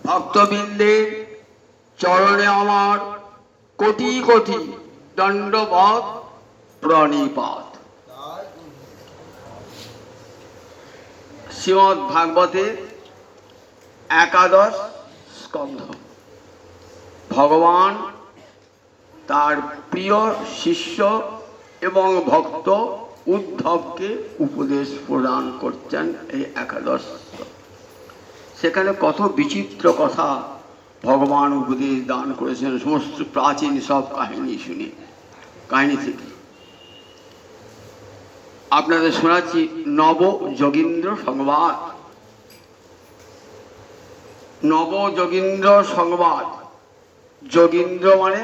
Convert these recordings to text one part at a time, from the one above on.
ভক্তবৃন্দের চরণে আমার কোটি কোটি দণ্ডবৎ প্রণিপাত। শ্রীমদ্ ভাগবতের একাদশ স্কন্ধ। ভগবান তার প্রিয় শিষ্য এবং ভক্ত উদ্ধবকে উপদেশ প্রদান করছেন এই একাদশ। সেখানে কত বিচিত্র কথা ভগবান উপদেশ দান করেছেন, সমস্ত প্রাচীন সব কাহিনী শুনে। কাহিনী থেকে আপনাদের শোনাচ্ছি নব যোগীন্দ্র সংবাদ। নব যোগীন্দ্র সংবাদ। যোগীন্দ্র মানে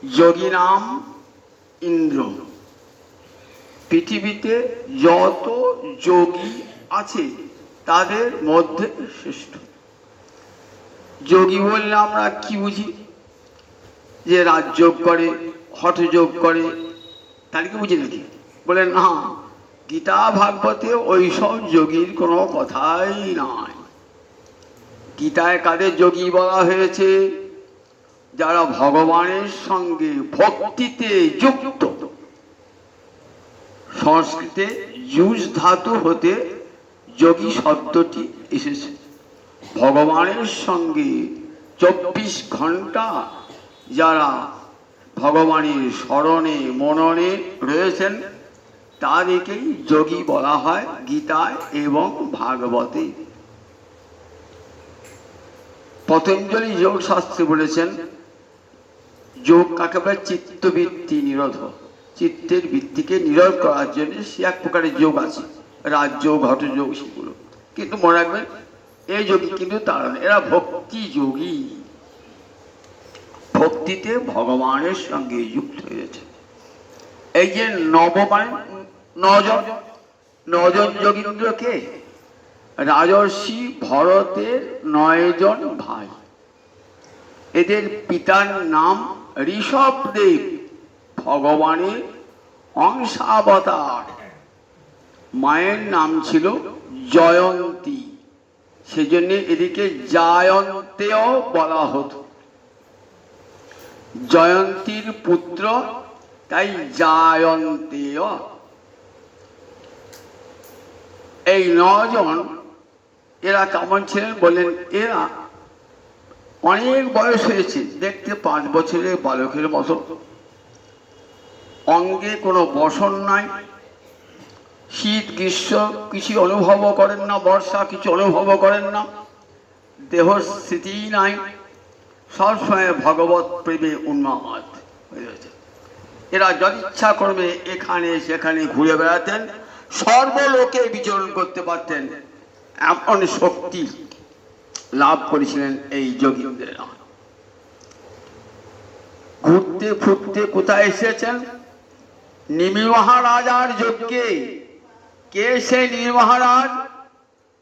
যোগী নাম ইন্দ্র। পৃথিবীতে যত যোগী আছে তাদের মধ্যে শ্রেষ্ঠ। যোগী বললে আমরা কি বুঝি? যে রাজযোগ করে, হঠযোগ করে, তার কি বুঝি নাকি? বলে না, গীতা ভাগবতে ওইসব যোগীর কোনো কথাই নাই। গীতায় কাদের যোগী বলা হয়েছে? যারা ভগবানের সঙ্গে ভক্তিতে যুক্ত। সংস্কৃতে যুজ ধাতু হতে যোগী শব্দটি এসেছে। ভগবানের সঙ্গে 24 ঘন্টা যারা ভগবানের স্মরণে মননে রয়েছেন তাদেরকেই যোগী বলা হয় গীতায় এবং ভাগবতে। পতঞ্জলি যোগ শাস্ত্রে বলেছেন যোগ কাকে বলে? চিত্তবৃত্তি নিরোধ। চিত্তের বৃত্তিকে নিরোধ করার জন্য সে এক প্রকারের যোগ আছে, রাজযোগ, হঠযোগ, সেগুলো। কিন্তু মনে রাখবেন এই যোগী কিন্তু তারা না, এরা ভক্তি যোগী। ভক্তিতে ভগবানের সঙ্গে যুক্ত হয়েছে। এই যে নজন যোগীন্দ্রকে রাজর্ষি ভরতের 9 জন ভাই। এদের পিতার নাম ঋষভদেব, ভগবানের অংশাবতার। মায়ের নাম ছিল জয়ন্তী, সেজন্য এদিকে জায়ন্তেও বলা হতো। জয়ন্তীর পুত্র, তাই জায়ন্তেয়। এই 9 জন এরা কেমন ছিলেন বলেন? এরা অনেক বয়স হয়েছে, দেখতে 5 বছরের বালকের মতো। অঙ্গে কোনো বসন নাই। শীত গ্রীষ্ম কিছু অনুভব করেন না, বর্ষা কিছু অনুভব করেন না। দেহ স্থিতি নাই, সবসময় ভগবত প্রেমে উন্মাদ হয়ে রয়েছে। এরা যদিচ্ছা করবে এখানে সেখানে ঘুরে বেড়াতেন, সর্বলোকে বিচরণ করতে পারতেন। এমন শক্তি লাভ করেছিলেন এই যোগীন্দ্রেরা। ঘুরতে ফুরতে কোথায় এসেছেন? নিমি মহারাজার যজ্ঞে। কে সে নিমি মহারাজ?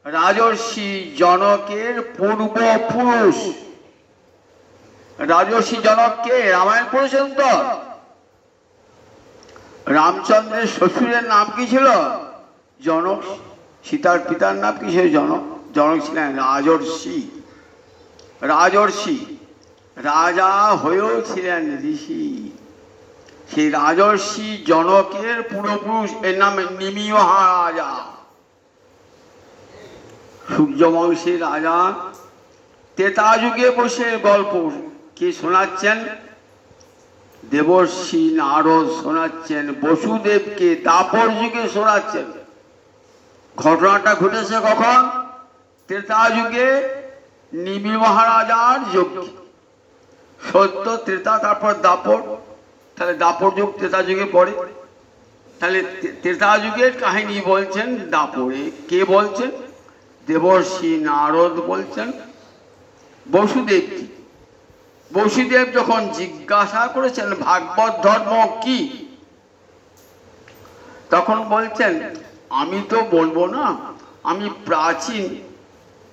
রাজর্ষি জনকের পূর্বপুরুষ। রাজর্ষি জনককে রামায়ণ পড়েছেন তো? রামচন্দ্রের শ্বশুরের নাম কি ছিল? জনক। সীতার পিতার নাম কি ছিল? জনক। জনক ছিলেন রাজর্ষি। রাজর্ষি রাজা হয়েও ছিলেন ঋষি। সেই রাজর্ষি জনকের পূর্বপুরুষ, এর নাম নিমি মহারাজা। সূর্যবংশের রাজা। ত্রেতা যুগে বসে গল্প কে শোনাচ্ছেন? দেবর্ষি নারদ শোনাচ্ছেন বসুদেবকে, দাপর যুগে শোনাচ্ছেন। ঘটনাটা ঘটেছে কখন? ত্রেতা যুগে, নিমি মহারাজার যজ্ঞে। সত্য ত্রেতা, তারপর দাপর, তাহলে দাপর যুগ ত্রেতা যুগে পড়ে। তাহলে ত্রেতা যুগের কাহিনী বলছেন দাপরে। কে বলছেন? দেবর্ষি নারদ বলছেন বসুদেবকে। বসুদেব যখন জিজ্ঞাসা করেছেন ভাগবত ধর্ম কি, তখন বলছেন আমি তো বলবো না, আমি প্রাচীন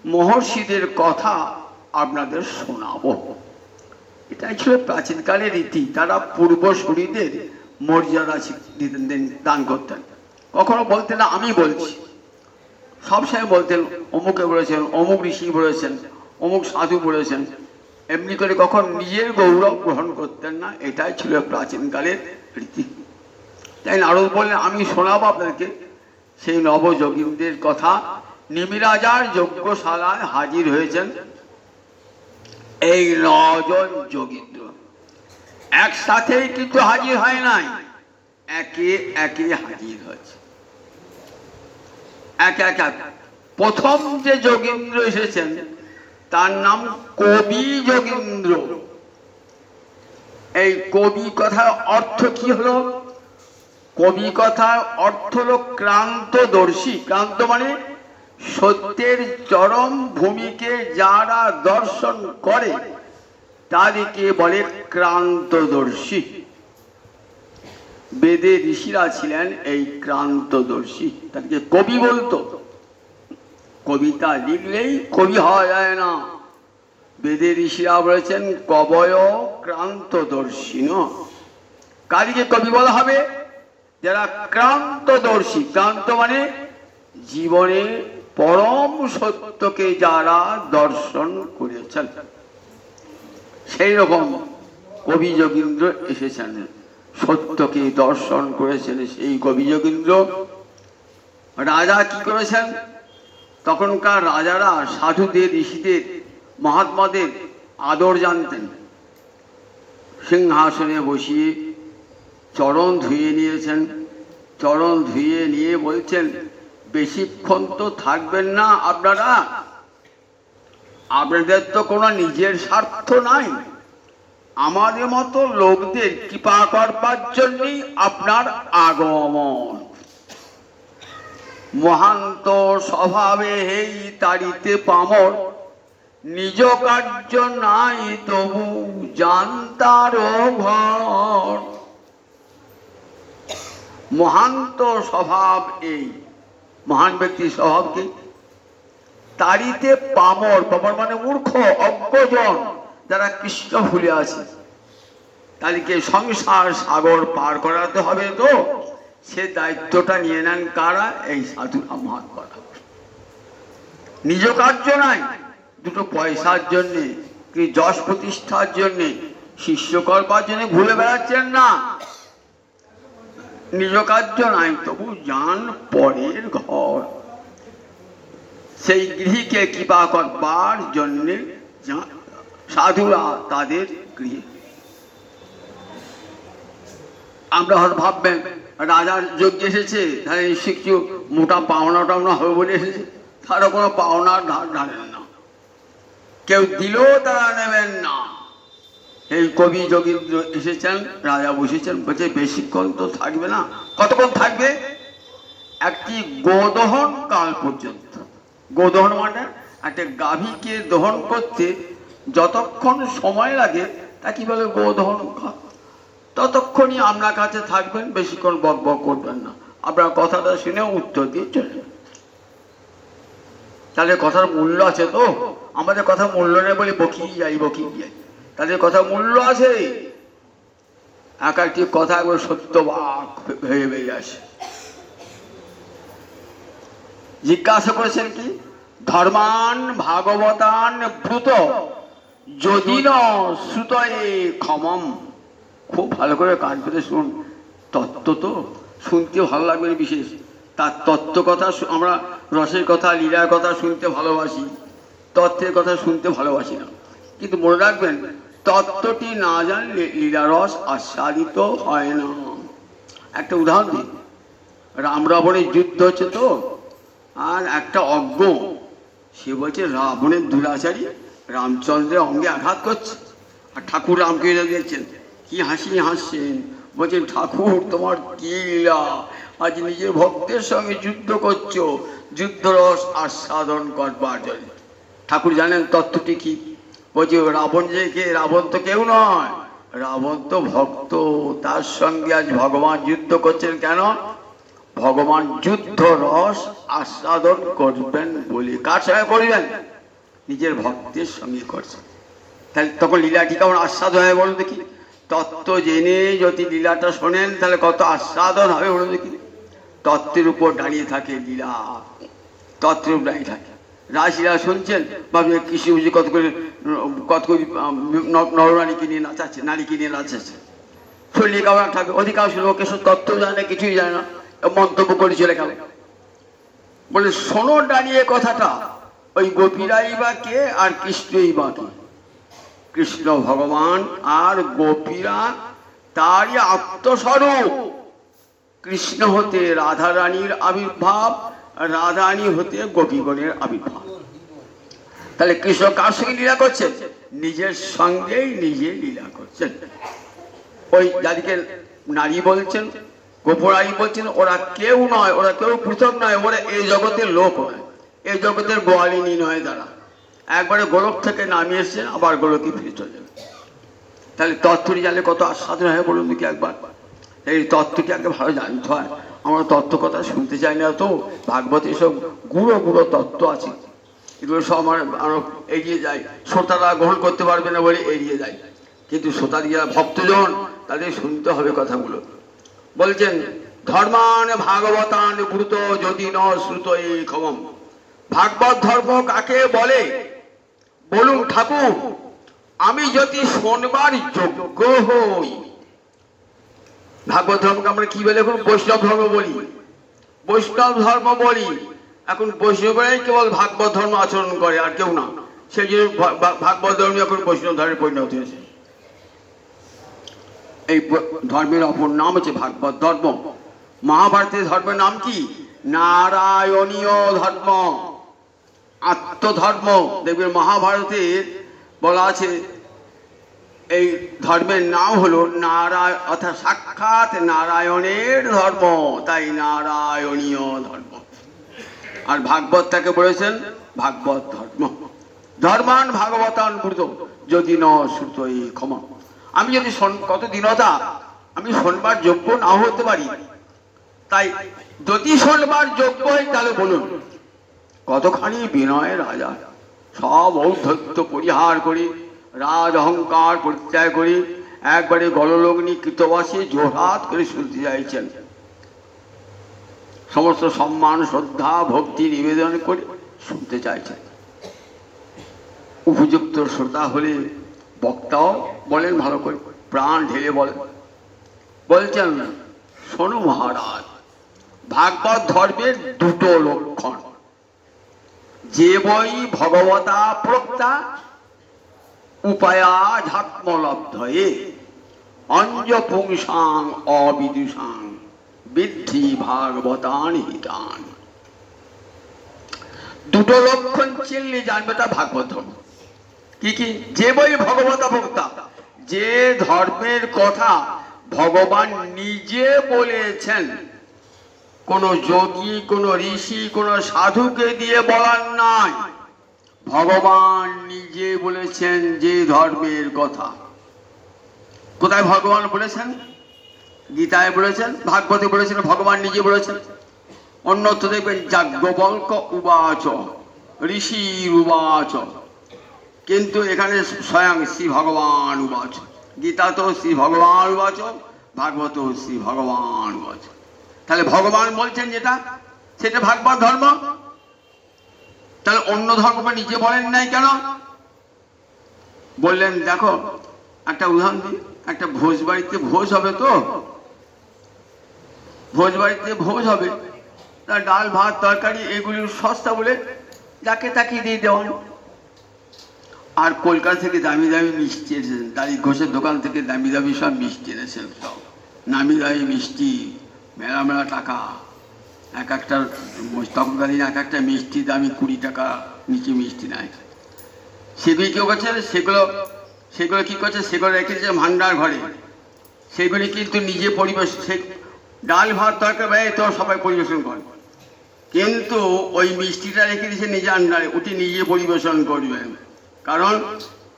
মহর্ষিদের কথা আপনাদের শোনাবো। এটাই ছিল প্রাচীনকালের রীতি। তারা পূর্বসূরীদের মর্যাদা দান করতেন। কখনো বলতেন না আমি বলছি, সবসময় বলতেন অমুকে বলেছেন, অমুক ঋষি বলেছেন, অমুক সাধু বলেছেন, এমনি করে কখন নিজের গৌরব গ্রহণ করতেন না। এটাই ছিল প্রাচীনকালের রীতি। তাই নারদ বললেন, আমি শোনাবো আপনাদেরকে সেই নবযোগীন্দ্রের কথা। নিমিরাজার যজ্ঞশালায় হাজির হয়েছেন এই 9 জন যোগীন্দ্র। একসাথেই কিন্তু হাজির হয় নাই, একে একে হাজির হয়েছে। এক এক প্রথম যে যোগীন্দ্র এসেছেন তার নাম কবি যোগীন্দ্র। এই কবি কথার অর্থ কি হলো? কবি কথার অর্থ হলো ক্রান্তদর্শী। ক্রান্ত মানে সত্যের চরম ভূমিকে যারা দর্শন করে তাদেরকে বলে ক্রান্তদর্শী। বেদে ঋষিরা ছিলেন এই ক্রান্তদর্শী, তাদেরকে কবি বলতো। কবিতা লিখলেই কবি হওয়া যায় না। বেদে ঋষিরা বলেছেন কবয় ক্রান্তদর্শী। কাদিকে কবি বলা হবে? যারা ক্রান্তদর্শী। ক্রান্ত মানে জীবনে পরম সত্যকে যারা দর্শন করেছেন, সেই রকম কবি যোগীন্দ্র এসেছেন, সত্যকে দর্শন করেছেন সেই কবি যোগীন্দ্র। রাজা কি করেছেন? তখনকার রাজারা সাধুদের, ঋষিদের, মহাত্মাদের আদর জানতেন। সিংহাসনে বসিয়ে চরণ ধুয়ে নিয়েছেন। চরণ ধুয়ে নিয়ে বলছেন, বেশিক্ষণ তো থাকবেন না আপনারা, আপনাদের তো কোনো নিজের স্বার্থ নাই, আমাদের মতো লোকদের কৃপা করবার জন্যই আপনার আগমন। মহান্ত স্বভাবে হেই তাড়িতে পামর, নিজ কার্য নাই তবু জানতার ঘর। মহান্ত স্বভাব এই, মহান ব্যক্তির স্বভাব কি? তাড়িতে পামর। পামর মানে মূর্খ, অজ্ঞজন, যারা কৃষ্ণ ভুলে আছে, তাদেরকে সংসার সাগর পার করাতে হবে। তো সে দায়িত্বটা নিয়ে নেন কারা? এই সাধুরা, মহাত্মারা। নিজ কার্য নাই, দুটো পয়সার জন্যে কি যশ প্রতিষ্ঠার জন্যে, শিষ্য করবার জন্য ঘুরে বেড়াচ্ছেন না। নিজ কার্য নাই তবু যান পরের ঘর। সেই গৃহীকে কৃপা করবার জন্যে সাধুরা তাদের গৃহে। আমরা হয়তো ভাববেন রাজার যজ্ঞ এসেছে, তাহলে নিশ্চয় কিছু মোটা পাওনা টাওনা হবে বলে এসেছে। তারা কোনো পাওনার ধার ধারেন না, কেউ দিলেও তারা নেবেন না। এই কবি যোগীন্দ্র এসেছেন, রাজা বসেছেন, বলছে বেশিক্ষণ তো থাকবে না। কতক্ষণ থাকবে? একটি গোদহন কাল পর্যন্ত। গোদহন মানে একটা গাভীকে দহন করতে যতক্ষণ সময় লাগে তা কি বলে গোদহন কাল। ততক্ষণই আপনার কাছে থাকবেন, বেশিক্ষণ বক বক করবেন না। আপনার কথাটা শুনে উত্তর দিয়ে চলে। তাহলে কথার মূল্য আছে তো? আমাদের কথা মূল্য নেই বলে বকিয়ে যাই। তাদের কথা মূল্য আছে। এক একটি কথা একবার সত্যবাক হয়ে বেরিয়ে আসে। জিজ্ঞাসা করেছেন কি? ধর্মান ভাগবতান ব্রুত যদি ন শ্রুতয়ে ক্ষমম। খুব ভালো করে কান পেতে শুন। তত্ত্ব তো শুনতে ভালো লাগবে বিশেষ, তার তত্ত্ব কথা আমরা রসের কথা, লীলার কথা শুনতে ভালোবাসি, তত্ত্বের কথা শুনতে ভালোবাসি না। কিন্তু মনে রাখবেন, তত্ত্বটি না জানলে লীলারস আস্বাদিত হয় না। একটা উদাহরণ দিই। রাম রাবণের যুদ্ধ হচ্ছে তো, আর একটা অজ্ঞ সে বলছে রাবণের দুরাচারী রামচন্দ্রের অঙ্গে আঘাত করছে। আর ঠাকুর রামকে দেখছেন, কি হাসি হাসছেন, বলছেন ঠাকুর তোমার কি লীলা, আজ নিজের ভক্তের সঙ্গে যুদ্ধ করছো যুদ্ধরস আস্বাদন করবার জন্য। ঠাকুর জানেন তত্ত্বটি কি? বলছে রাবণ যে কে? রাবণ তো কেউ নয়, রাবণ তো ভক্ত। তার সঙ্গে আজ ভগবান যুদ্ধ করছেন কেন? ভগবান যুদ্ধ রস আস্বাদন করবেন বলে। কার সঙ্গে করবেন? নিজের ভক্তের সঙ্গে করছেন। তাহলে তখন লীলাটি কেমন আস্বাদ হয় বলুন দেখি? তত্ত্ব জেনে যদি লীলাটা শোনেন তাহলে কত আস্বাদন হবে বলুন দেখি? তত্ত্বের উপর দাঁড়িয়ে থাকে লীলা, তত্ত্বের উপর দাঁড়িয়ে থাকে। রাশিরা শুনছেন ভাবছেন কৃষি বুঝি কত করে নরনারী কিনে নাচাচ্ছে, নারী কিনে নাচাচ্ছে। শরীরে কামড় থাকবে, অধিকাংশ লোক এসব তত্ত্ব জানে না, কিছুই জানে না, মন্তব্য করে চলে গেল। বলে শোনো দাঁড়িয়ে কথাটা, ওই গোপীরাই বা কে আর কৃষ্ণই বা কে? কৃষ্ণ ভগবান আর গোপীরা তারই আত্মস্বরূপ। কৃষ্ণ হতে রাধা রানীর আবির্ভাব, রাধারানী হতে গোপীগণের আবির্ভাব। তাহলে কৃষ্ণ কার সঙ্গে লীলা করছেন? নিজের সঙ্গেই নিজে লীলা করছেন। ওই যাদেরকে নারী বলছেন, গোপরাই বলছেন, ওরা কেউ নয়, ওরা কেউ পৃথক নয়, ওরা এই জগতের লোক নয়, এই জগতের গোয়ালিনী নয়। তারা একবারে গোলক থেকে নামিয়ে এসছে, আবার গোলকে ফিরে চলে যাবে। তাহলে তত্ত্বটি জানলে কত আস্বাদন হয় বলুন দেখি একবার। এই তত্ত্বটি আগে ভালো জানতে হয়। আমরা তত্ত্ব কথা শুনতে চাই না তো। ভাগবতে সব গুঁড়ো গুঁড়ো তত্ত্ব আছে, এগুলো সব আমার এড়িয়ে যায়। শ্রোতারা গ্রহণ করতে পারবে না বলে এড়িয়ে যায়, কিন্তু শ্রোতার যারা ভক্তজন তাদের শুনতে হবে কথাগুলো। বলছেন ধর্মান ভাগবতান ব্রুত যদি ন শ্রুত এই ক্ষমম। ভাগবত ধর্ম কাকে বলে বলুন ঠাকুর? আমি যদি শোনবার যোগ্য হই। ভাগবত ধর্মকে আমরা কি বলি এখন? বৈষ্ণব ধর্ম বলি, বৈষ্ণব ধর্ম বলি। এখন বৈষ্ণবরাই কেবল ভাগবত ধর্ম আচরণ করে, আর কেউ না। সেই জন্য ভাগবত ধর্ম এখন বৈষ্ণব ধর্মে পরিণত হয়েছে। এই ধর্মের অপর নাম হচ্ছে ভাগবত ধর্ম। মহাভারতের ধর্মের নাম কি? নারায়ণীয় ধর্ম, আত্মধর্ম। দেখবেন মহাভারতের বলা আছে এই ধর্মের নাম হলো নারায়ণ, অর্থাৎ সাক্ষাৎ নারায়ণের ধর্ম, তাই নারায়ণীয় ধর্ম। আর ভাগবত তাকে বলেছেন ভাগবত ধর্ম। ধর্মান ভাগবতান ব্রুত যদি ন শ্রুত এই ক্ষমা। আমি যদি কত দীনতা, আমি শোনবার যোগ্য নাও হতে পারি, তাই যদি শোনবার যোগ্য হয় তাহলে বলুন। কতখানি বিনয় রাজা, সব ঔদ্ধত্য পরিহার করি, রাজ অহংকার পরিত্যাগ করি, একবারে গললগ্নি কৃতবাসী জোরহাত করে শুনতে চাইছেন। সমস্ত সম্মান শ্রদ্ধা ভক্তি নিবেদন করে শুনতে চাইছেন। উপযুক্ত শ্রোতা হলে বক্তাও বলেন ভালো করে, প্রাণ ঢেলে বলেন। বলছেন শোনো মহারাজ, ভাগবত ধর্মের দুটো লক্ষণ। যে বই ভগবতা প্রক্তা উপায়া ঝাত্মলব্ধয়ে অঞ্জ পুংসাং অবিদুষাং বৃদ্ধি ভাগবতান হিতান। দুটো লক্ষণ চিনলে জানবে তা ভাগবত ধর্ম। কি কি? যে বই ভগবতা প্রক্তা, যে ধর্মের কথা ভগবান নিজে বলেছেন, কোন যোগী কোন ঋষি কোন সাধুকে দিয়ে বলার নাই, ভগবান নিজে বলেছেন যে ধর্মের কথা। কোথায় ভগবান বলেছেন? গীতায় বলেছেন, ভাগবতে বলেছেন, ভগবান নিজে বলেছেন। অন্যত্র দেখবেন যাজ্ঞবল্ক উবাচ ঋষির উবাচ, কিন্তু এখানে স্বয়ং শ্রী ভগবান উবাচ। গীতা তো শ্রী ভগবান উবাচ, ভাগবত শ্রী ভগবান উবাচ। তাহলে ভগবান বলছেন যেটা, সেটা ভাগবত ধর্ম। তাহলে অন্য ধর্ম নিজে বলেন নাই কেন? বললেন দেখো একটা উদাহরণ দিই। একটা ভোজ বাড়িতে ভোজ হবে, তো ভোজ বাড়িতে ভোজ হবে, তার ডাল ভাত তরকারি এগুলি সস্তা বলে যাকে তাকে দিয়ে দেওয়ান। আর কলকাতা থেকে দামি দামি মিষ্টি এনেছেন, দাড়ি ঘোষের দোকান থেকে দামি দামি সব মিষ্টি এনেছেন, সব নামি দামি মিষ্টি, মেলা মেলা টাকা। এক একটা তখনকার দিন এক একটা মিষ্টি দামি 20 টাকা, নিচে মিষ্টি নাই। সেগুলি কেউ করছে, সেগুলো কি করছে, সেগুলো রেখেছে ভান্ডার ঘরে। সেগুলি কিন্তু নিজে পরিবেশন, ডাল ভাত তরকারি তো সবাই পরিবেশন করে, কিন্তু ওই মিষ্টিটা রেখে দিয়েছে নিজে আন্ডারে, ওটি নিজে পরিবেশন করবেন। কারণ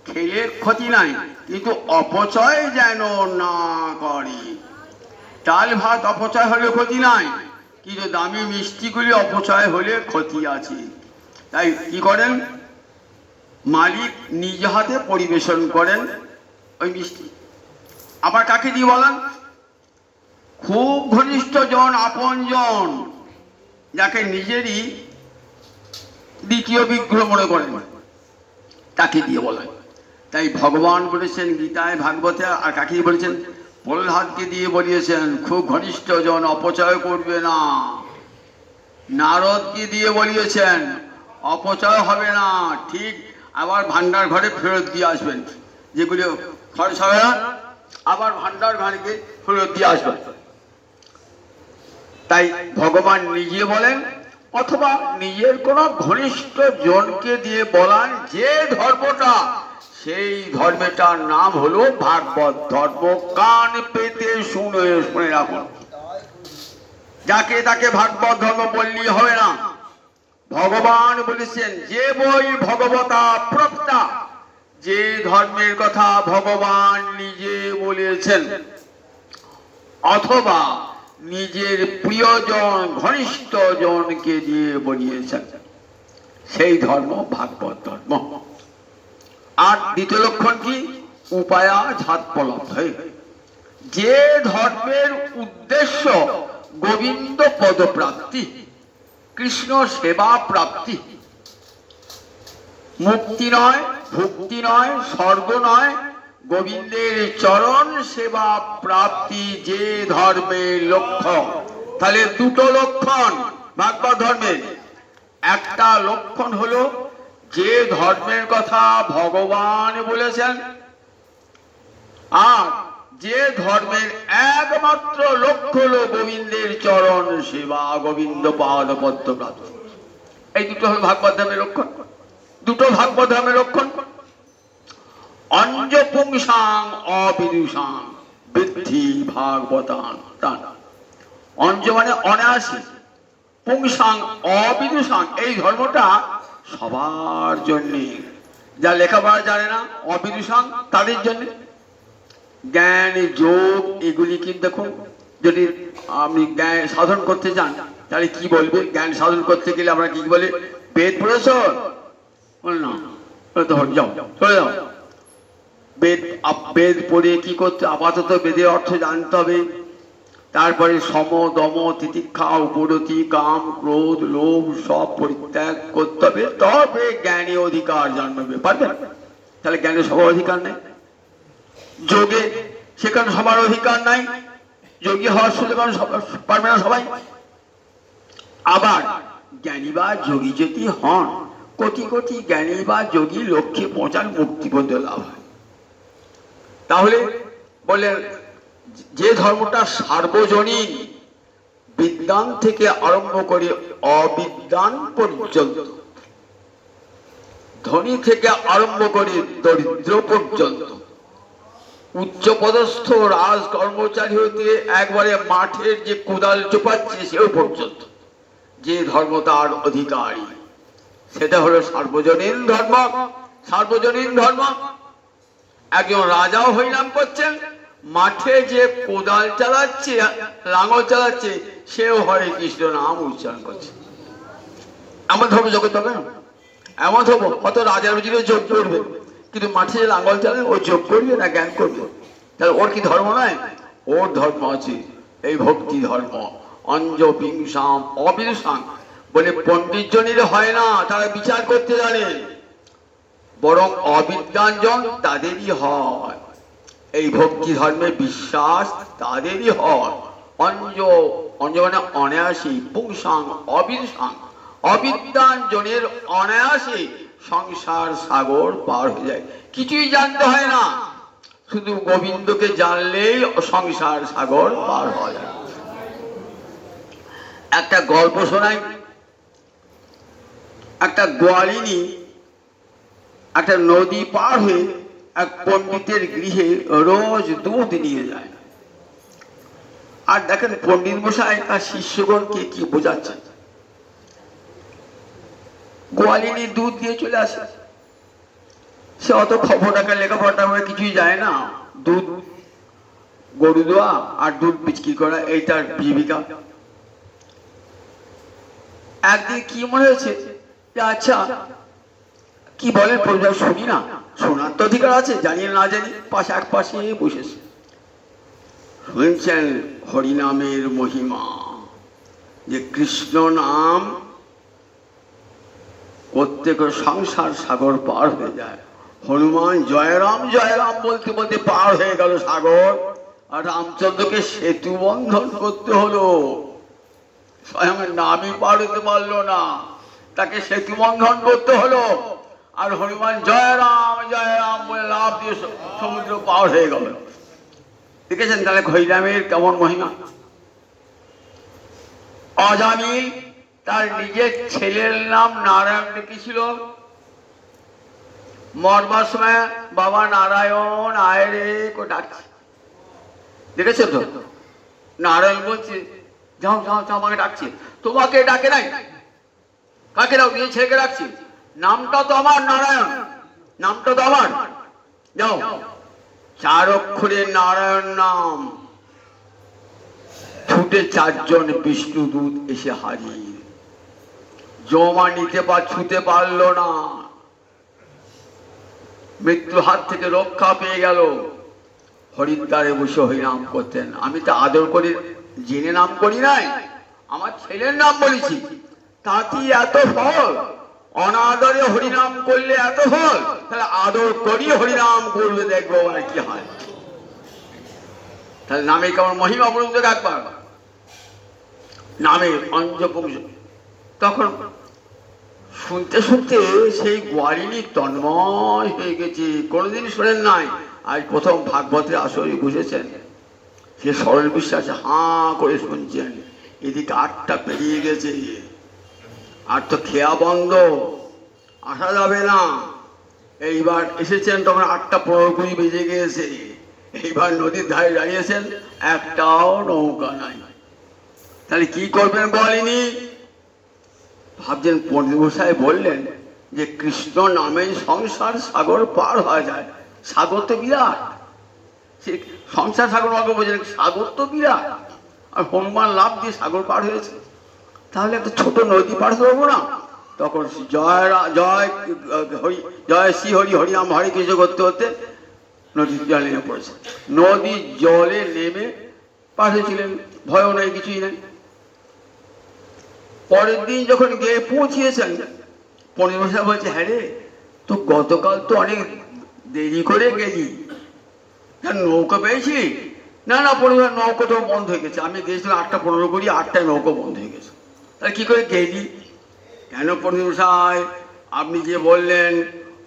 খেলে ক্ষতি নাই, কিন্তু অপচয় যেন না করে। ডাল ভাত অপচয় হলে ক্ষতি নাই, কিন্তু দামি মিষ্টিগুলি অপচয় হলে ক্ষতি আছে। তাই কি করেন, মালিক নিজ হাতে পরিবেশন করেন ওই মিষ্টি। আবার কাকে দিয়ে বলেন? খুব ঘনিষ্ঠ জন, আপন জন, যাকে নিজেরই দ্বিতীয় বিগ্রহ মনে করেন, তাকে দিয়ে বলা। তাই ভগবান বলেছেন গীতায় ভাগবতে, আর কাকে বলেছেন? প্রহ্লাদকে দিয়ে বলিয়েছেন খুব ঘনিষ্ঠ জন, অপচয় করবে না। নারদকে দিয়ে বলিয়েছেন অপচয় হবে না, ঠিক আবার ভান্ডার ঘরে ফেরত দিয়ে আসবেন, যেগুলো খরচ হবে না আবার ভান্ডার ঘরে ফেরত দিয়ে আসবেন। তাই ভগবান নিজে বলেন, অথবা নিজের কোন ঘনিষ্ঠ জনকে দিয়ে বলান যে ধর্মটা, সেই ধর্মটার নাম হলো ভাগবত ধর্ম। কান পেতে শুনে শুনে রাখুন, যাকে তাকে ভাগবত ধর্ম বললেই হবে না। ভগবান বলেছেন যে বই ভগবতা প্রপ্তা, যে ধর্মের কথা ভগবান নিজে বলেছেন অথবা নিজের প্রিয়জন ঘনিষ্ঠ জনকে দিয়ে বলিয়েছেন, সেই ধর্ম ভাগবত ধর্ম। আর দ্বিতীয় লক্ষণ কি? উপায়া ঝাৎপলব্ধ, যে ধর্মের উদ্দেশ্য গোবিন্দ পদ প্রাপ্তি, কৃষ্ণ সেবা প্রাপ্তি, মুক্তি নয়, ভক্তি নয়, স্বর্গ নয়, গোবিন্দের চরণ সেবা প্রাপ্তি যে ধর্মের লক্ষ্য। তাহলে দুটো লক্ষণ ভাগবত ধর্মের। একটা লক্ষণ হলো যে ধর্মের কথা ভগবান বলেছেন, আর যে ধর্মের একমাত্র লক্ষ্য হলো গোবিন্দের চরণ সেবা, গোবিন্দ পাদ পদ্ম প্রাপ্তি। এই দুটো হলো ভাগবত ধর্মের লক্ষণ। দুটো ভাগবত ধর্মের লক্ষণ। অঞ্জ পুংসাং অবিদুষাং বৃদ্ধি ভাগবতান। অঞ্জ মানে অনায়াসী, পুংসাং অবিদুষাং, এই ধর্মটা সবার জন্যে। যা লেখাপড়া জানে না, অবিদুষাং, তাদের জন্য। জ্ঞান যোগ এগুলি কিন্তু দেখুন, যদি আপনি জ্ঞান সাধন করতে চান তাহলে কি বলবে? জ্ঞান সাধন করতে গেলে আমরা কি বলে? বেদ পড়েছ না, যাও চলে যাও। বেদ পড়ে কি করতে? আপাতত বেদের অর্থ জানতে হবে, তারপরে সম দম তিতিক্ষা উপরতি কাম ক্রোধ লোভ সব পরিত্যাগ করতে হবে, তবে জ্ঞানী অধিকার জন্মবে। পারবেন? তাহলে জ্ঞানের সবার অধিকার নেই। যোগে সেখানে সবার অধিকার নাই, যোগী হওয়ার সুযোগ পারবে না সবাই। আবার জ্ঞানী বা যোগী যদি হন, কোটি কোটি জ্ঞানী বা যোগী লক্ষ্যে পৌঁছান, মুক্তিপদ লাভ হয়। তাহলে বলে যে ধর্মটা সার্বজনীন, বিদ্যান থেকে আরম্ভ করে অবিদ্যান পর্যন্ত, ধনী থেকে আরম্ভ করে দরিদ্র পর্যন্ত, উচ্চ পদস্থ রাজ কর্মচারী হইতে একবারে মাঠের যে কোদাল চোপাচ্ছে সেও পর্যন্ত, যে ধর্ম তার অধিকারী, সেটা হলো সার্বজনীন ধর্ম। সার্বজনীন ধর্ম। একজন রাজাও হরিনাম করছেন, মাঠে যে কোদাল চালাচ্ছে, লাঙল চালাচ্ছে, সেও হরে কৃষ্ণ নাম উচ্চারণ করছে। এমন ধর্ম জগৎ হবে না। এমন ধর্ম কত রাজার বুঝিয়ে যোগ করবে, কিন্তু মাঠে যে লাঙল চালাবে ও যোগ করবে না জ্ঞান করবে? তাহলে ওর কি ধর্ম নয়? ওর ধর্ম আছে, এই ভক্তি ধর্ম। অঞ্জ পিংসাম অবিদুষাং বলে পণ্ডিত জনের হয় না, তারা বিচার করতে জানে, বরং অবিদ্যানজন তাদেরই হয়। এই ভক্তি ধর্মে বিশ্বাস তাদেরই হয়। অঞ্জ, অঞ্জ মানে অনায়াসী, পুংসাং অবিদুষাং, অবিদ্যানজনের অনায়াসী সংসার সাগর পার হয়ে যায়, কিছুই জানতে হয় না, শুধু গোবিন্দকে জানলেই সংসার সাগর পার হয়। একটা গল্প শোনাই। একটা গোয়ালিনী একটা নদী পার হয়ে এক পণ্ডিতের গৃহে রোজ দুধ নিয়ে যায়। আর দেখেন পণ্ডিত মশাই তার শিষ্যগণকে কি বোঝাচ্ছেন। গোয়ালিনী দুধ দিয়ে চলে আসে, সে অত খবর টাকা লেখাপড়া কিছুই যায় না, দুধ গরু দেওয়া আর দুধ বিক্রি করা, এই তার জীবিকা। একদিন কি মনে হয়েছে যে আচ্ছা কি বলেন পরিবার শুনি না, শোনার তো অধিকার আছে, জানিয়ে না জানি, পাশে এক পাশে বসেছে, শুনছেন হরিনামের মহিমা, যে কৃষ্ণ নাম প্রত্যেকের সংসার সাগর পার হয়ে যায়। হনুমান জয়রাম জয়রাম বলতে বলতে পার হয়ে গেল সাগর, আর রামচন্দ্রকে সেতু বন্ধন করতে হলো। স্বয়ং নামই পার হতে পারলো না, তাকে সেতু বন্ধন করতে হলো। আর হনুমান জয়রাম বলে লাভ দিয়ে সমুদ্র পার হয়ে গেল। দেখেছেন তাহলে হরিনামের কেমন মহিমা। অজামিল তার নিজের ছেলের নাম নারায়ণ রেখেছিল। মরবার সময় বাবা নারায়ণ আয় রে কো ডাকছে, দেখেছো তো? নারায়ণ বলছে যাও যাও যাও, আমাকে ডাকছে। তোমাকে ডাকে নাই, কাকে ডাক? নিজের ছেলেকে ডাকছে। নামটা তো আমার নারায়ণ, নামটা তো আমার, যাও। 4 অক্ষরের নারায়ণ নাম। ছুটে 4 জন বিষ্ণুদূত এসে হাজির। জমা নিতে ছুতে পারলো না, মৃত্যু হাত থেকে রক্ষা পেয়ে গেল। হরিদ্বারে বসে হরিনাম করতেন। আমি তো আদর করি, জেনে নাম করি নাই, আমার ছেলের নাম বলেছি, তাতেই এত ফল। অনাদরে হরিনাম করলে এত ফল, তাহলে আদর করি হরিনাম করবে, দেখবো মানে কি হয়। তাহলে নামে কেমন মহিমা বলুন তো একবার। নামে অঞ্জপুংস। তখন শুনতে শুনতে সেই গোয়ালিনী তন্ময় হয়ে গেছে, কোনোদিন শোনেন নাই, আজ প্রথম ভাগবতের আসরে বসেছেন। সে সরল বিশ্বাসে হাঁ করে শুনছেন। এদিকে 8টা পেরিয়ে গেছে, আর তো খেয়া বন্ধ, আসা যাবে না। এইবার এসেছেন তখন 8টা 15-20 বেজে গিয়েছে। এইবার নদীর ধারে দাঁড়িয়েছেন, একটাও নৌকা নাই। তাহলে কি করবেন বলেনি? ভাবছেন, পণ্ডিত মশাই বললেন যে কৃষ্ণ নামে সংসার সাগর পার হয়ে যায়। সাগর তো বিরাট, সে সংসার সাগর অল্প বোঝেন, সাগর তো বিরাট। আর হনুমান লাভ দিয়ে সাগর পার হয়েছে, তাহলে একটা ছোট নদী পার হতে পারবো না? তখন জয় হরি, জয় শ্রী হরি হরিনাম হরে কৃষ্ণ করতে করতে নদীর জলে নেমে পড়েছে। নদীর জলে নেমে পার হয়েছিলেন, ভয়ও নেই, কিছুই নেই। পরের দিন যখন গিয়ে পৌঁছিয়েছেন, পণ্ডিত মশাই বলছে, হ্যাঁ রে, তো গতকাল তো অনেক দেরি করে গেলি, নৌকা পেয়েছি? না না পণ্ডিত, নৌকা তো বন্ধ হয়ে গেছে। আমি গিয়েছিলাম 8টা 15 করি, 8টায় নৌকা বন্ধ হয়ে গেছে। তাহলে কি করে গেলি? কেন পণ্ডিত মশাই, আপনি যে বললেন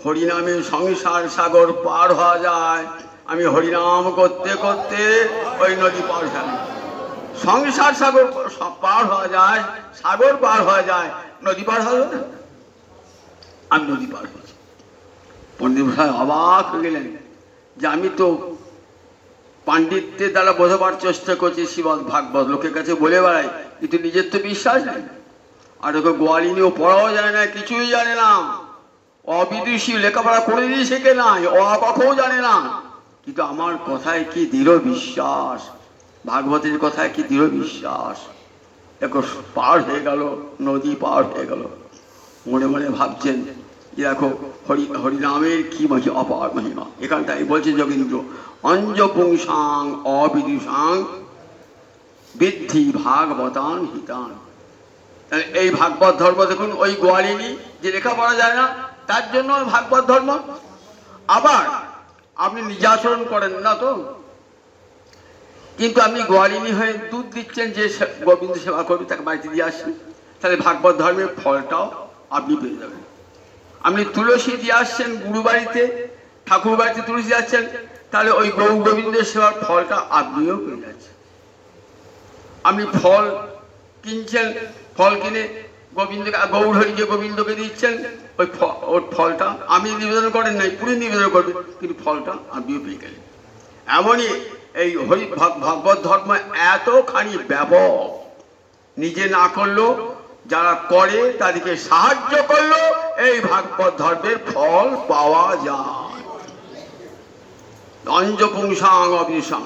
হরিনামে সংসার সাগর পার হওয়া যায়, আমি হরিনাম করতে করতে ওই নদী পার হলাম। সংসার সাগর পার হওয়া যায়, সাগর পার হওয়া যায়, নদী পার হবে না? আমি নদী পার হয়েছি। পণ্ডিত মশাই অবাক হয়ে গেলেন যে আমি তো পাণ্ডিত্যের দ্বারা বোঝাবার চেষ্টা করছি শ্রীমদ্ ভাগবত, লোকের কাছে বলে বেড়াই, কিন্তু নিজের তো বিশ্বাস নেই। আর ওকে গোয়ালিনীও পড়াও যায় না, কিছুই জানে না, অবিদুষী, লেখাপড়া কোনোদিনই শেখে নাই, অকও জানে না। কিন্তু আমার কথায় কি দৃঢ় বিশ্বাস, ভাগবতের কথায় কি দৃঢ় বিশ্বাস। দেখো পার হয়ে গেল, নদী পার হয়ে গেল। মনে মনে ভাবছেন, দেখো হরিনামের কি অপার মহিমা। এখানটাই বলছে যোগীন্দ্র, অঞ্জপুংসাং অবিদুষাং বৃদ্ধি ভাগবতান হিতান। এই ভাগবত ধর্ম দেখুন, ওই গোয়ালিনী যে লেখাপড়া যায় না, তার জন্য ভাগবত ধর্ম। আবার আপনি নিজাচরণ করেন না তো, কিন্তু আপনি গোয়ালিনী হয়ে দুধ দিচ্ছেন, যে গোবিন্দ সেবা করবে তাকে বাড়িতে দিয়ে আসছেন, তাহলে ভাগবত ধর্মের ফলটাও আপনি পেয়ে যাবেন। আপনি তুলসী দিয়ে আসছেন গুরু বাড়িতে, ঠাকুর বাড়িতে তুলসী যাচ্ছেন, তাহলে ওই গৌর গোবিন্দের সেবার ফলটা আপনিও পেয়ে যাচ্ছেন। আপনি ফল কিনছেন, ফল কিনে গোবিন্দকে, গৌর হরিকে গোবিন্দকে দিচ্ছেন, ওই ফলটা আপনি নিবেদন করেন নাই, পুরী নিবেদন করবেন, কিন্তু ফলটা আপনিও পেয়ে গেলেন। এমনই এই ভাগবত ধর্ম এতখানি ব্যাপক, নিজে না করলেও যারা করে তাদেরকে সাহায্য করলো, এই ভাগবত ধর্মের ফল পাওয়া যায়। অঞ্জপুংসাং অবিদুষাং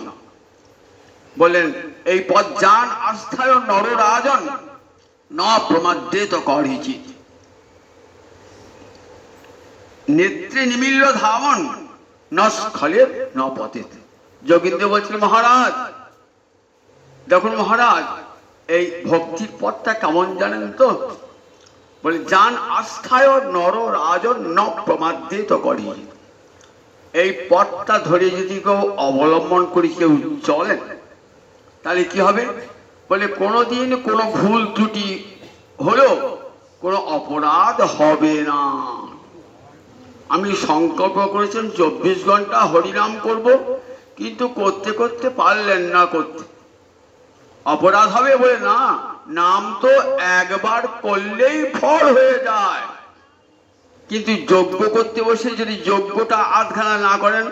বললেন, এই পজ্জান আস্থায় নররাজন ন প্রমাদ্যে তো করিচিত, নেত্রে নিমিল্ল ধামন ন স্খলের ন পতিত। যোগীন্দ্র বলছিল, মহারাজ দেখুন মহারাজ, এই ভক্তির পথটা কেমন জানেন তো? বলে যান আস্থায় নর রাজন ন প্রমাদিত করি। এই পথটা ধরে যদি কেউ অবলম্বন করে কেউ চলেন তাহলে কি হবে? বলে কোনোদিন কোনো ভুল ত্রুটি হলো কোনো অপরাধ হবে না। আমি সংকল্প করেছেন 24 ঘন্টা হরিনাম করব, কিন্তু করতে করতে পারলেন না করতে, অপরাধ হবে? বলে না, নাম তো একবার করলেই ফল হয়ে যায়, কিন্তু যজ্ঞ করতে বসে যদি যজ্ঞটা আধখানা না করেন,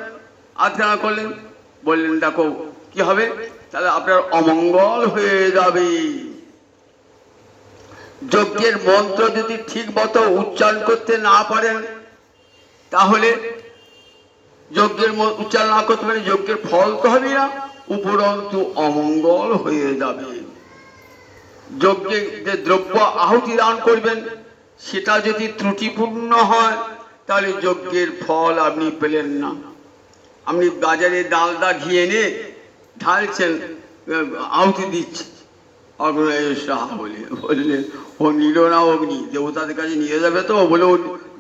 আধখানা করলেন, বললেন দেখো কি হবে, তাহলে আপনার অমঙ্গল হয়ে যাবে। যজ্ঞের মন্ত্র যদি ঠিক মতো উচ্চারণ করতে না পারেন তাহলে যজ্ঞের উচ্চারণ না করতে পারেন, যজ্ঞের ফল তো হবে না, উপরন্তু অমঙ্গল হয়ে যাবে। যজ্ঞে যে দ্রব্য আহুতি দান করবেন সেটা যদি ত্রুটিপূর্ণ হয় তাহলে যজ্ঞের ফল আপনি পেলেন না। আপনি বাজারে ডালদা ঘি এনে ঢালছেন, আহুতি দিচ্ছে, বললেন ও নিল না অগ্নি, দেবতাদের কাছে নিয়ে যাবে তো, বলে ও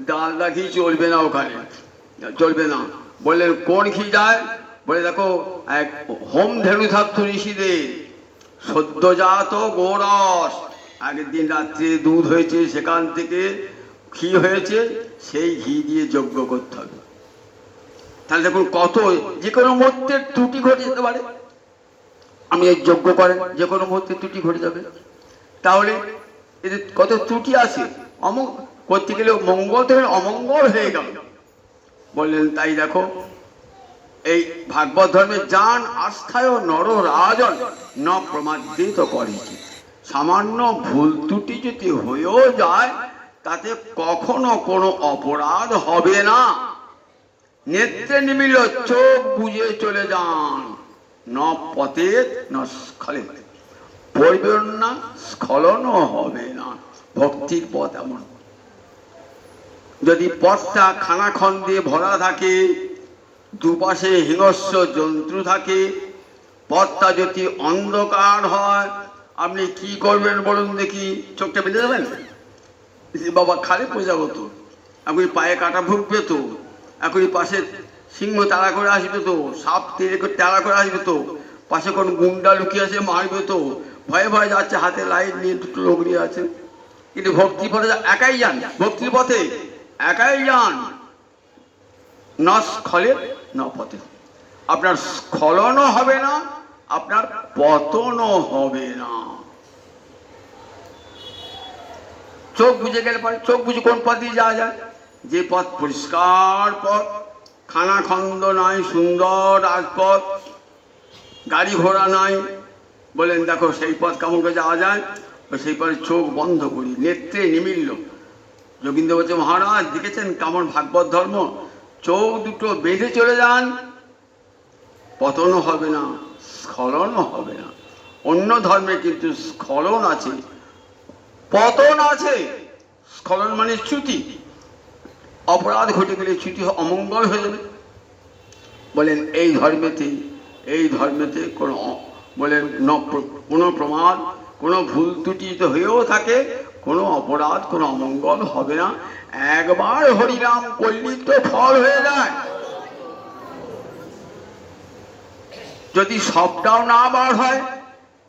ডালদা ঘি চলবে না, ওখানে চলবে না। বললেন কোন ঘি যায়? বলে দেখো এক হোম ধেনু থাকতো ঋষিদের, সদ্যজাত গোরস, আগের দিন রাত্রে দুধ হয়েছে, সেখান থেকে ঘি হয়েছে, সেই ঘি দিয়ে যজ্ঞ করতে হবে। তাহলে দেখুন কত, যে কোনো মুহূর্তের ত্রুটি ঘটে যেতে পারে। আমি এই যজ্ঞ করেন, যে কোনো মুহূর্তে ত্রুটি ঘটে যাবে, তাহলে এদের কত ত্রুটি আছে, করতে গেলে মঙ্গল থেকে অমঙ্গল হয়ে গেল। বললেন তাই দেখো এই ভাগবত ধর্মে যান আস্থায় নর রাজন ন প্রমাদিত করেছি। সামান্য ভুল ত্রুটি যদি হয়েও যায় তাতে কখনো কোনো অপরাধ হবে না। নেত্রে নিমিল, চোখ বুঝে চলে যান, ন পথে ন স্খলে, পড়বেন না, স্খলনও হবে না। ভক্তির পথ এমন, যদি পথটা খানাখন্দে ভরা থাকে, দুপাশে হিংস্র জন্তু থাকে, পথটা যদি অন্ধকার হয়, আপনি কি করবেন বলুন দেখি? চোখটা বেঁধে দেবেন? বাবা খালি পয়সা হতো, এখন পায়ে কাটা ভুগবে তো, এখন পাশে সিংহ তাড়া করে আসবে তো, সাপ তেড়ে করে তাড়া করে আসবে তো, পাশে কোন গুন্ডা লুকিয়ে আছে মারবে তো, ভয়ে ভয়ে যাচ্ছে, হাতে লাইট নিয়ে দুটো লোক নিয়ে আছে। কিন্তু ভক্তি পথে একাই যান, ভক্তির পথে একাই যান, না স্খলে না পথে, আপনার স্খলনও হবে না, আপনার পতনও হবে না। চোখ বুঝে গেলে পরে, চোখ বুঝে কোন পথ দিয়ে যাওয়া যায়? যে পথ পরিষ্কার পথ, খানাখন্দ নাই, সুন্দর রাজপথ, গাড়ি ঘোড়া নাই, বলেন দেখো সেই পথ কেমন করে যাওয়া যায়? সেই পথে চোখ বন্ধ করি, নেত্রে নিমিল্ল। যোগীন্দ্র বলছে মহারাজ দেখেছেন কেমন ভাগবত ধর্ম, চোখ দুটো বেঁধে চলে যান, পতনও হবে না, স্খলনও হবে না। অন্য ধর্মে কিন্তু স্খলন আছে, পতন আছে। স্খলন মানে চ্যুতি, অপরাধ ঘটে গেলে চ্যুতি, অমঙ্গল হয়ে যাবে। বলেন এই ধর্মেতে কোনো বলেন কোনো প্রমাদ, কোনো ভুল ত্রুটি হয়েও থাকে, কোনো অপরাধ, কোনো অমঙ্গল হবে না। একবার হরিনাম করলেই তো ফল হয়ে যায়। যদি সবটাও না বার হয়,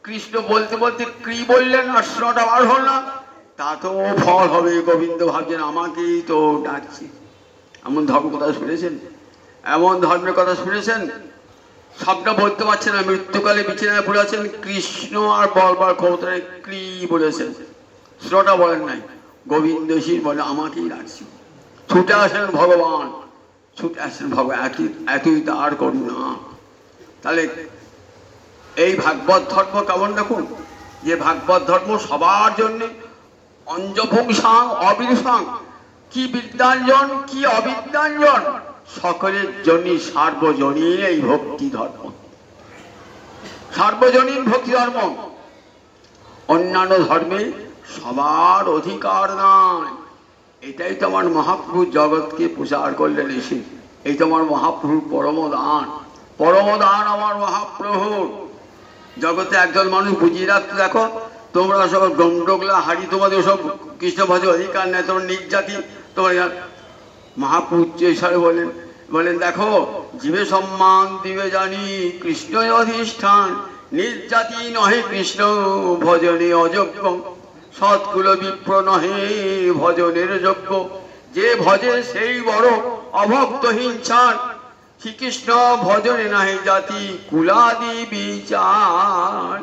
কৃষ্ণ বলতে বলতে ক্রি বললেন আর স্নটা বার হল না, তাতেও ফল হবে। গোবিন্দ ভাবছেন আমাকেই তো ডাকছি। এমন ধর্ম কথা শুনেছেন? এমন ধর্মের কথা শুনেছেন? সবটা বলতে পারছেন না, মৃত্যুকালে বিছানায় পড়ে আছেন, কৃষ্ণ আর বলবার ক্ষমতায় ক্রি বলেছেন, স্নটা বলেন নাই। গোবিন্দ শির বলে আমাকেই ডাকছি। ছুটে আসেন ভগবান, ছুটে আসেন ভগবান, এতই তার করুণা। তাহলে এই ভাগবত ধর্ম কেমন দেখুন, যে ভাগবত ধর্ম সবার জন্যে, অঞ্জভুংসাং অবিরসাং, কি বিদ্যাঞ্জন কি অবিদ্যাঞ্জন, সকলের জন্য সার্বজনীন এই ভক্তি ধর্ম, সার্বজনীন ভক্তি ধর্ম। অন্যান্য ধর্মে সবার অধিকার নাই। এটাই তো আমার মহাপ্রভু জগৎকে প্রচার করলেন এসে, এই তো আমার মহাপ্রভুর পরমদান, পরমদান আমার মহাপ্রভুর। জগতে একজন মানুষ বুঝিয়ে রাখতে, দেখো তোমরা সব গন্ডগলা হাড়ি, তোমাদের সব কৃষ্ণ ভজ অধিকার নেই, তোমার নির্জাতি। তোমার মহাপুরুষ এসে বলেন দেখো, জীবে সম্মান দিবে জানি কৃষ্ণ অধিষ্ঠান, নির্জাতি নহে কৃষ্ণ ভজনে অযোগ্য, সৎকুল বিপ্র নহে ভজনের যোগ্য, যে ভজে সেই বড় অভক্ত হিংসার, শ্রীকৃষ্ণ ভজনে নাহি জাতি কুলাদি বিচার।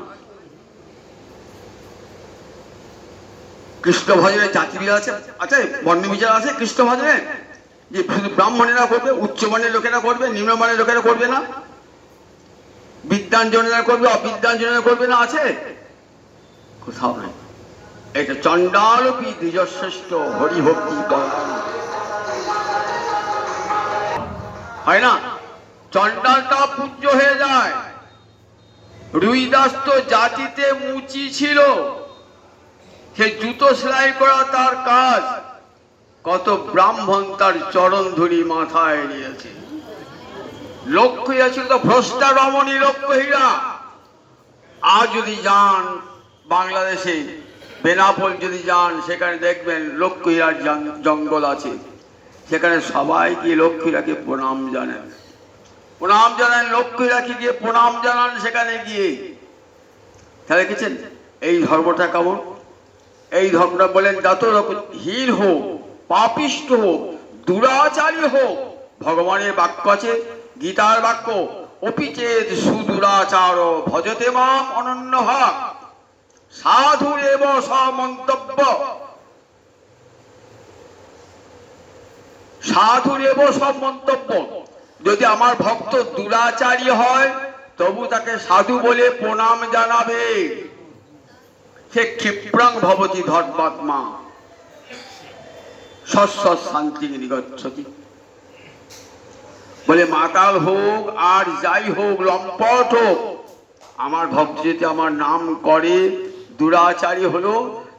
কৃষ্ণ ভজনে জাতি আছে, আচ্ছা বর্ণ বিচার আছে কৃষ্ণ ভজনে, যে শুধু ব্রাহ্মণেরা করবে, উচ্চবর্ণের লোকেরা করবে, নিম্নবর্ণের লোকেরা করবে না, বিদ্যাঞ্জনেরা করবে, অবিদ্যাঞ্জনেরা করবে না, আছে? কোথাও নাই। এটা চণ্ডালপি দ্বিজশ্রেষ্ঠ হরিভক্তি হয় না? চণ্ডালটা পূজ্য হয়ে যায়। রুইদাস তো জাতিতে মুচি ছিল, সে জুতো সেলাই করা তার কাজ, কত ব্রাহ্মণ তার চরণ ধরি মাথায় নিয়েছে। লক্ষ্মীরা ছিল তো ভ্রষ্টা রমণী লক্ষ্মীরা। আজ যদি যান বাংলাদেশে বেনাপোল যদি যান, সেখানে দেখবেন লক্ষ্মীরার জঙ্গল আছে, সেখানে সবাইকে লক্ষ্মীরাকে প্রণাম জানান, প্রণাম জানান, লক্ষ্মীরাকে গিয়ে প্রণাম জানান সেখানে গিয়ে। তাহলে দেখেছেন এই ধর্মটা কেমন? এই ধর্মটা বলেন যত হীন হোক, পাপিষ্ঠ হোক, দুরাচারী হোক, ভগবানের বাক্য আছে, গীতার বাক্য, অপিচেদ সুদুরাচার ভজতে মাম অনন্য ভাব, সাধুর এব সমন্তব্য, সাধুর এব সব মন্তব্য। যদি আমার ভক্ত দুরাচারী হয় তবু তাকে সাধু বলে প্রণাম জানাবে। সে ক্ষিপ্রাং ভবতি ধর্মাত্মা সৎ শান্তি নিগচ্ছতি। বলে মাতাল হোক আর যাই হোক, লম্পট হোক, আমার ভক্ত যদি আমার নাম করে, দুরাচারী হলো,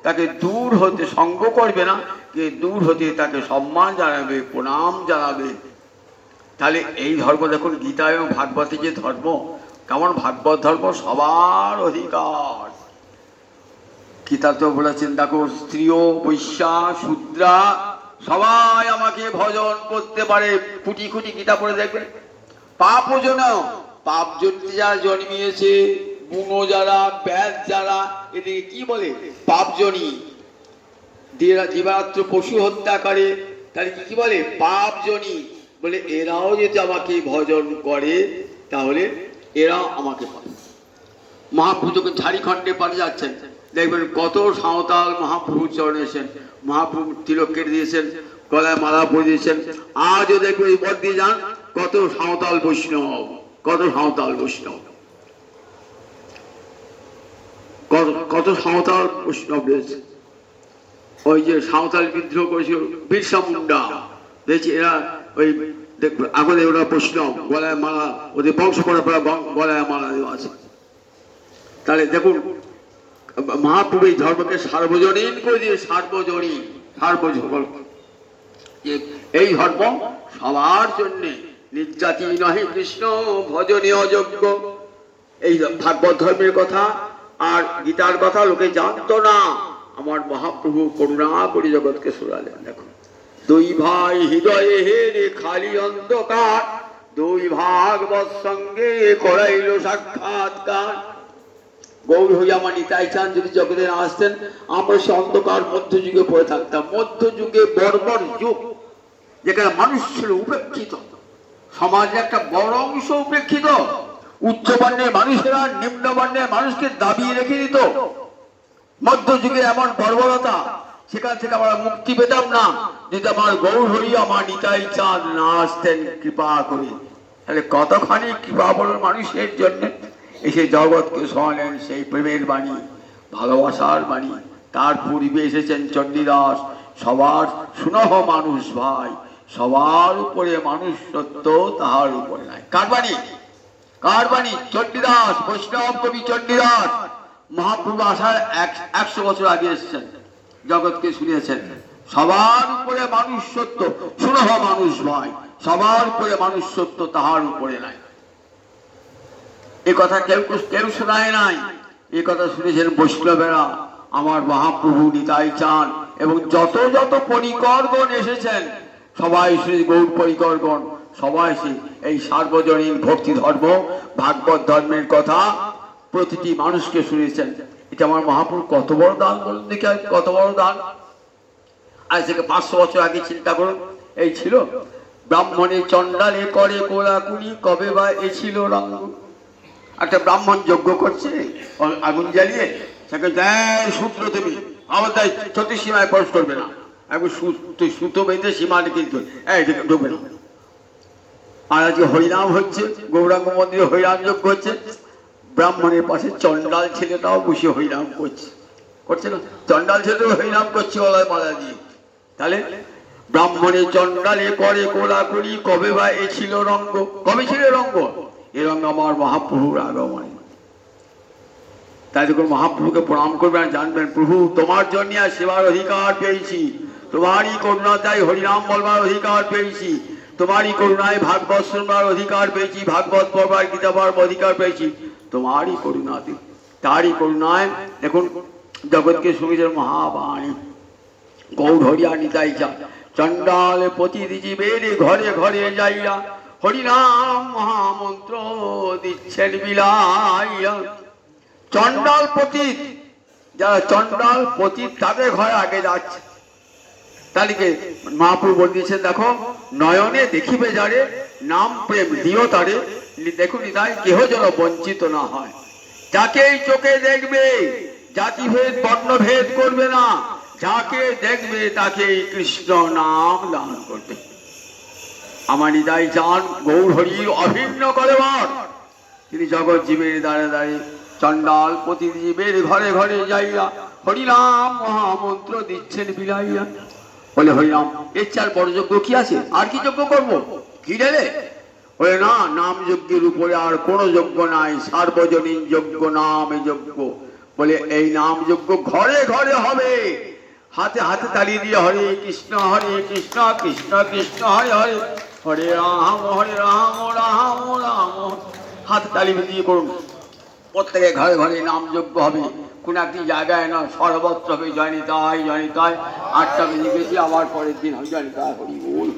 তাকে দূর হতে সঙ্গ করবে না, কে দূর হতে তাকে সম্মান জানাবে, প্রণাম জানাবে। তাহলে এই ধর্ম দেখুন, গীতা এবং ভাগবতে যে ধর্ম, কেমন ভাগবত ধর্ম, সবার অধিকার। গীতা তো বলেছেন দেখো, স্ত্রীও বৈশ্যা শূদ্রা সবাই আমাকে ভজন করতে পারে। খুঁটি খুঁটি গীতা পড়ে দেখবেন। পাপও যেন, পাপ জন্যে যারা জন্মিয়েছে, বুনো যারা, ব্যাস যারা, এদিকে কি বলে পাপজনী, জীবাত্র পশু হত্যা করে, তাহলে কি বলে পাপজনী। বলে এরাও যদি আমাকে ভজন করে তাহলে এরাও আমাকে পাবে। মহাপ্রভু যখন ঝাড়িখণ্ডে পাঠে যাচ্ছেন, দেখবেন কত সাঁওতাল মহাপ্রভু চরণে এসেছেন, মহাপ্রভু তিলক কেটে দিয়েছেন, গলায় মালা পরে দিয়েছেন। আজও দেখবেন এই পথ দিয়ে যান, কত সাঁওতাল বৈষ্ণব, কত সাঁওতাল বৈষ্ণব, কত সাঁওতাল বৈষ্ণব রয়েছে। ওই যে সাঁওতাল বিদ্রোহ করেছিল বিরসা মুন্ডা, দেখছি এরা ওই দেখবেন আগলে ওরা বৈষ্ণব, গলায় মালা, ওদের বংশ পরম্পরা গলায় মালা দেওয়া আছে। তাহলে দেখুন মহাপ্রভু এই ধর্মকে সার্বজনীন করে দিয়ে, সার্বজনীন, সার্বজনীন, এই ধর্ম সবার জন্য, নির্জাতি নহে কৃষ্ণ ভজনে অযোগ্য। এই ভাগবত ধর্মের কথা আর গীতার কথা লোকে জানতো না। আমার মহাপ্রভু করুণা করে জগৎকে শোনালেন। দেখুন, দুই ভাই হৃদয়ে হেরে খালি অন্ধকার, দুই ভাগবত সঙ্গে করাইল সাক্ষাৎকার। গৌর হইয়া আমার নিতাই চান যদি জগতে না আসতেন, আমরা সে অন্ধকার মধ্যযুগে পড়ে থাকতাম। মধ্যযুগে বর্বর যুগ, যেখানে মানুষ ছিল উপেক্ষিত, সমাজে একটা বড় অংশ উপেক্ষিত। উচ্চবর্ণের মানুষেরা নিম্নবর্ণের মানুষকে দাবিয়ে রেখে দিত। মধ্যযুগে এমন বর্বরতা, সেখান থেকে আমরা মুক্তি পেতাম না যদি আমার গৌর হইয়া আমার নিতাই চাঁদ না আসতেন কৃপা করে। তাহলে কতখানি কৃপা বলুন মানুষের জন্য। এসে জগৎকে শোনালেন সেই প্রেমের বাণী, ভালোবাসার বাণী। তার পূর্বে এসেছেন চণ্ডীদাস, সবার সুনহ মানুষ ভাই, সবার উপরে মানুষ সত্য, তাহার উপরে নাই। কার বাণী? কার বাণী? চণ্ডীদাস, বৈষ্ণব কবি চণ্ডীদাস। মহাপ্রভু আসার 100 বছর আগে এসেছেন, জগৎকে শুনিয়েছেন সবার উপরে মানুষ সত্য, সুনহ মানুষ ভাই, সবার উপরে মানুষ সত্য, তাহার উপরে নাই। এ কথা কেউ শোনায় নাই। এই কথা শুনেছেন বৈষ্ণবেরা, আমার মহাপ্রভু নিতাই চান, এবং যত যত পরিকরগণ এসেছেন সবাই শ্রী গৌর পরিকরগণ সবাই এই সার্বজনীন ভক্তি ধর্ম ভাগবত ধর্মের কথা প্রতিটি মানুষকে শুনেছেন। এটা আমার মহাপ্রভু কত বড় দান বলুন দেখি, কত বড় দান। আজ থেকে 500 বছর আগে চিন্তা করুন, এই ছিল ব্রাহ্মণের চণ্ডালে করে কোলাকুলি কবে বা এ ছিল রঙ্গ। একটা ব্রাহ্মণ যজ্ঞ করছে আগুন জ্বালিয়ে, তাকে দেয় সূত্র দেবে, আমার তাই 36 সীমায় প্রবেশ করবে না, একবার সুতো বেঁধে সীমাটা কিন্তু ঢুকবে না। আর আজকে হরিনাম হচ্ছে, গৌরাঙ্গ মন্দিরে হরিনাম যজ্ঞ হচ্ছে, ব্রাহ্মণের পাশে চণ্ডাল ছেলেটাও বসে হরিনাম করছে না, চণ্ডাল ছেলে হরিনাম করছে ওলায় মালা দিয়ে। তাহলে ব্রাহ্মণের চণ্ডালে করে কোলাকুলি কবে বা এ ছিল রঙ্গ, কবে ছিল রঙ্গ? এ রঙ্গ আমার মহাপ্রভুর আগমনে। তাই দেখুন মহাপ্রভুকে প্রণাম করবেন, জানবেন প্রভু তোমার জন্য আর সেবার অধিকার পেয়েছি, তোমারই করুণায় হরিনাম বলবার অধিকার পেয়েছি, তোমারই করুণায় ভাগবত শুনবার অধিকার পেয়েছি, ভাগবত পড়বার গীতা পড়বার অধিকার পেয়েছি, তোমারই করুণাতে। তারই করুণায় দেখুন জগৎকে শুনেছেন মহাবাণী, গৌর হরিয়া নিতাই চা চণ্ডাল পতি জীবের ঘরে ঘরে যাইয়া হরিনাম মহামন্ত্র দিচ্ছেন বিলাইয়া। চণ্ডাল পতিত, যারা চণ্ডাল পতিত তাদের ঘরে আগে যাচ্ছে। তাহলে মহাপ্রভু বলে দিয়েছেন দেখো নয়নে দেখিবে যারে নাম প্রেম দিও তারে, দেখুন তাই কেহ যেন বঞ্চিত না হয়। যাকেই চোখে দেখবে জাতিভেদ বর্ণভেদ করবে না, যাকে দেখবে তাকে কৃষ্ণ নাম দান করবে। আমার নিতাই চান গৌর হরির অভিন্ন করবার, তিনি জগৎ জীবের দ্বারে দ্বারে চণ্ডাল পতি জীবের ঘরে ঘরে যাইয়া হরিনাম মহামন্ত্র দিচ্ছেন বিলাইয়া। বলে হরিনাম, এর চার বড় যজ্ঞ কি আছে? আর কি যজ্ঞ করবো? কি ঢেলে? বলে না, নাম যজ্ঞের উপরে আর কোনো যজ্ঞ নাই, সার্বজনীন যজ্ঞ নাম যজ্ঞ। বলে এই নাম যজ্ঞ ঘরে ঘরে হবে, হাতে হাতে তালি দিয়ে হরে কৃষ্ণ কৃষ্ণ কৃষ্ণ হরে হরে, হরে রাম রাম রাম, হাতে তালি দিয়ে করুন। প্রত্যেকে ঘরে ঘরে নাম যজ্ঞ হবে, কোন একটি জায়গায় না, সর্বত্র হবে জয়নিতাই জয়নিতাই। 8টা বেজে গেছি, আবার পরের দিন হবে জয়নিতাই হরি বল।